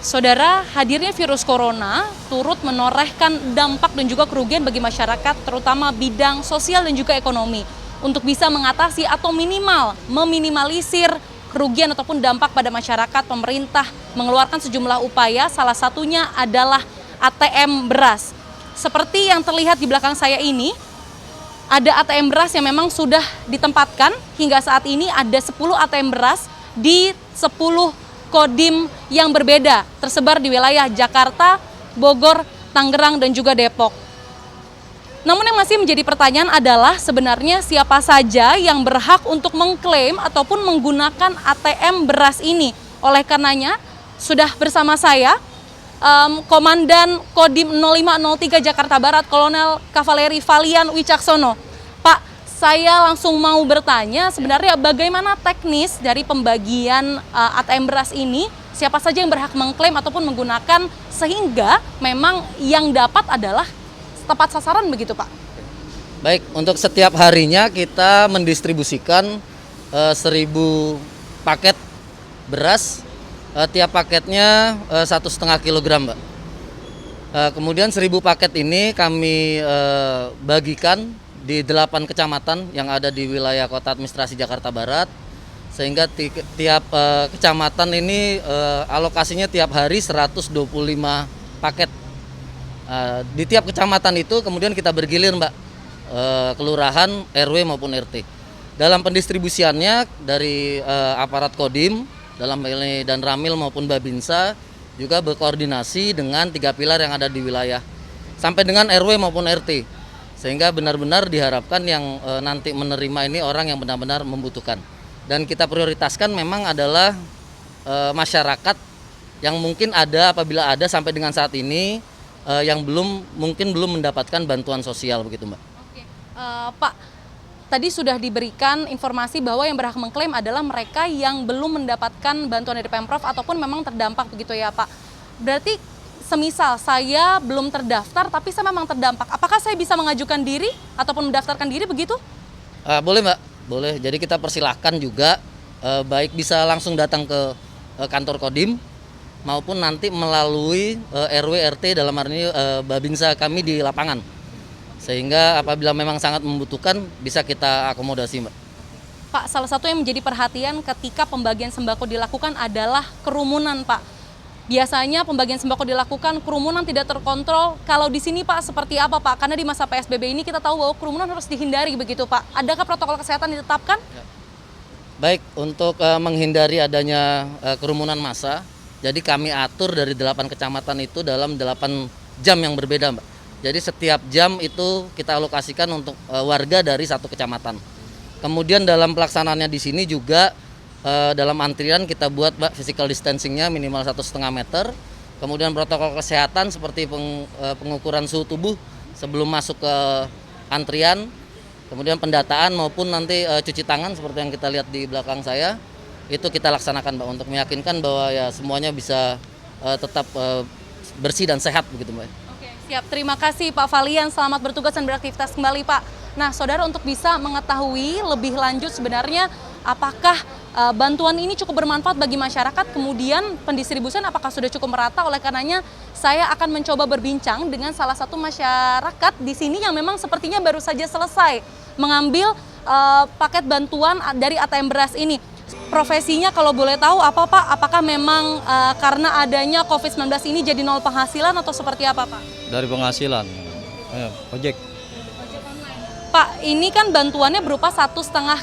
Saudara, hadirnya virus corona turut menorehkan dampak dan juga kerugian bagi masyarakat, terutama bidang sosial dan juga ekonomi. Untuk bisa mengatasi atau meminimalisir kerugian ataupun dampak pada masyarakat, pemerintah mengeluarkan sejumlah upaya, salah satunya adalah ATM beras. Seperti yang terlihat di belakang saya ini, ada ATM beras yang memang sudah ditempatkan. Hingga saat ini ada 10 ATM beras di 10 kodim yang berbeda tersebar di wilayah Jakarta, Bogor, Tangerang, dan juga Depok. Namun yang masih menjadi pertanyaan adalah sebenarnya siapa saja yang berhak untuk mengklaim ataupun menggunakan ATM beras ini. Oleh karenanya sudah bersama saya Komandan Kodim 0503 Jakarta Barat, Kolonel Kavaleri Valian Wicaksono. Pak, saya langsung mau bertanya sebenarnya bagaimana teknis dari pembagian ATM beras ini, siapa saja yang berhak mengklaim ataupun menggunakan sehingga memang yang dapat adalah tepat sasaran begitu Pak? Baik, untuk setiap harinya kita mendistribusikan 1.000 paket beras, tiap paketnya 1,5 kilogram, Mbak. Kemudian 1.000 paket ini kami bagikan di 8 kecamatan yang ada di wilayah Kota Administrasi Jakarta Barat, sehingga tiap kecamatan ini alokasinya tiap hari 125 paket. Di tiap kecamatan itu kemudian kita bergilir, Mbak, kelurahan, RW maupun RT. Dalam pendistribusiannya dari aparat Kodim, dalam ini dan Ramil maupun Babinsa juga berkoordinasi dengan 3 pilar yang ada di wilayah sampai dengan RW maupun RT. Sehingga benar-benar diharapkan yang nanti menerima ini orang yang benar-benar membutuhkan. Dan kita prioritaskan memang adalah masyarakat yang mungkin ada, apabila ada sampai dengan saat ini yang mungkin belum mendapatkan bantuan sosial begitu, Mbak. Oke. Pak, tadi sudah diberikan informasi bahwa yang berhak mengklaim adalah mereka yang belum mendapatkan bantuan dari Pemprov ataupun memang terdampak begitu ya, Pak. Berarti semisal saya belum terdaftar tapi saya memang terdampak, apakah saya bisa mengajukan diri ataupun mendaftarkan diri begitu? Boleh, Mbak, boleh. Jadi kita persilahkan juga, baik bisa langsung datang ke kantor Kodim maupun nanti melalui RW RT dalam hal ini Babinsa kami di lapangan. Sehingga apabila memang sangat membutuhkan bisa kita akomodasi, Mbak. Pak, salah satu yang menjadi perhatian ketika pembagian sembako dilakukan adalah kerumunan, Pak. Biasanya pembagian sembako dilakukan, kerumunan tidak terkontrol. Kalau di sini, Pak, seperti apa, Pak? Karena di masa PSBB ini kita tahu bahwa kerumunan harus dihindari begitu, Pak. Adakah protokol kesehatan ditetapkan? Ya. Baik, untuk menghindari adanya kerumunan massa, jadi kami atur dari 8 kecamatan itu dalam 8 jam yang berbeda, Mbak. Jadi setiap jam itu kita alokasikan untuk warga dari satu kecamatan. Kemudian dalam pelaksanaannya di sini juga dalam antrian kita buat, Mbak, physical distancingnya minimal 1,5 meter. Kemudian protokol kesehatan seperti pengukuran suhu tubuh sebelum masuk ke antrian. Kemudian pendataan maupun nanti cuci tangan seperti yang kita lihat di belakang saya. Itu kita laksanakan, Mbak, untuk meyakinkan bahwa ya semuanya bisa tetap bersih dan sehat begitu, Mbak. Oke, siap. Terima kasih Pak Valian, selamat bertugas dan beraktivitas kembali, Pak. Nah, saudara, untuk bisa mengetahui lebih lanjut sebenarnya apakah bantuan ini cukup bermanfaat bagi masyarakat, kemudian pendistribusian apakah sudah cukup merata, oleh karenanya saya akan mencoba berbincang dengan salah satu masyarakat di sini yang memang sepertinya baru saja selesai mengambil paket bantuan dari ATM beras ini. Profesinya kalau boleh tahu apa, Pak? Apakah memang karena adanya COVID-19 ini jadi nol penghasilan atau seperti apa, Pak? Dari penghasilan, ojek. Ojek online. Pak, ini kan bantuannya berupa 1,5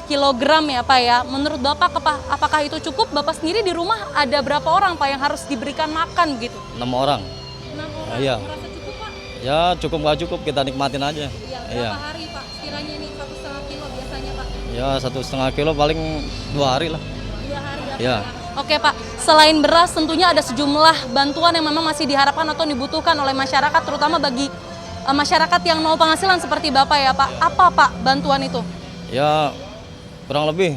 kilogram ya, Pak ya. Menurut Bapak, apakah itu cukup? Bapak sendiri di rumah ada berapa orang, Pak, yang harus diberikan makan gitu? 6 orang. 6 orang. Iya. Merasa cukup, Pak? Ya cukup nggak cukup, kita nikmatin aja. Iya. Berapa Iya. hari, Pak? Sekiranya ini 1,5 kilo biasanya, Pak? Ya 1,5 kilo paling 2 hari lah. 2 hari ya, Iya. Pak ya? Oke, Pak, selain beras tentunya ada sejumlah bantuan yang memang masih diharapkan atau dibutuhkan oleh masyarakat, terutama bagi masyarakat yang nol penghasilan seperti Bapak ya, Pak. Apa, Pak, bantuan itu? Ya kurang lebih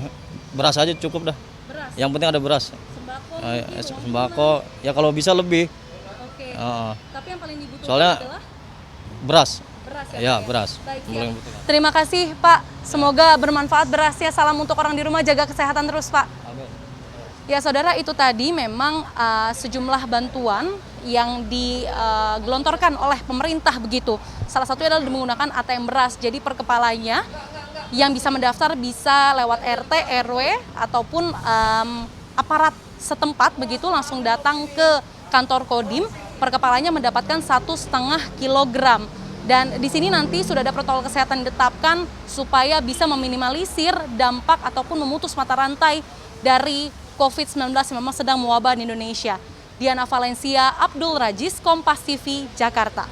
beras aja cukup dah. Beras, Yang penting ada beras. sembako, Sembako, ya kalau bisa lebih. Oke. Uh, Tapi yang paling dibutuhkan Soalnya- adalah beras. beras ya, Ya Pak, beras. Baik, Mulai siap. membutuhkan. Terima kasih, Pak. Semoga bermanfaat berasnya. Salam untuk orang di rumah, jaga kesehatan terus, Pak. Amin. Ya saudara, itu tadi memang sejumlah bantuan yang digelontorkan oleh pemerintah begitu. Salah satunya adalah menggunakan ATM beras. Jadi per kepalanya yang bisa mendaftar bisa lewat RT, RW ataupun aparat setempat begitu langsung datang ke kantor Kodim. Per kepalanya mendapatkan 1,5 kilogram. Dan di sini nanti sudah ada protokol kesehatan ditetapkan supaya bisa meminimalisir dampak ataupun memutus mata rantai dari COVID-19 yang memang sedang mewabah di Indonesia. Diana Valencia, Abdul Rajiz, Kompas TV, Jakarta.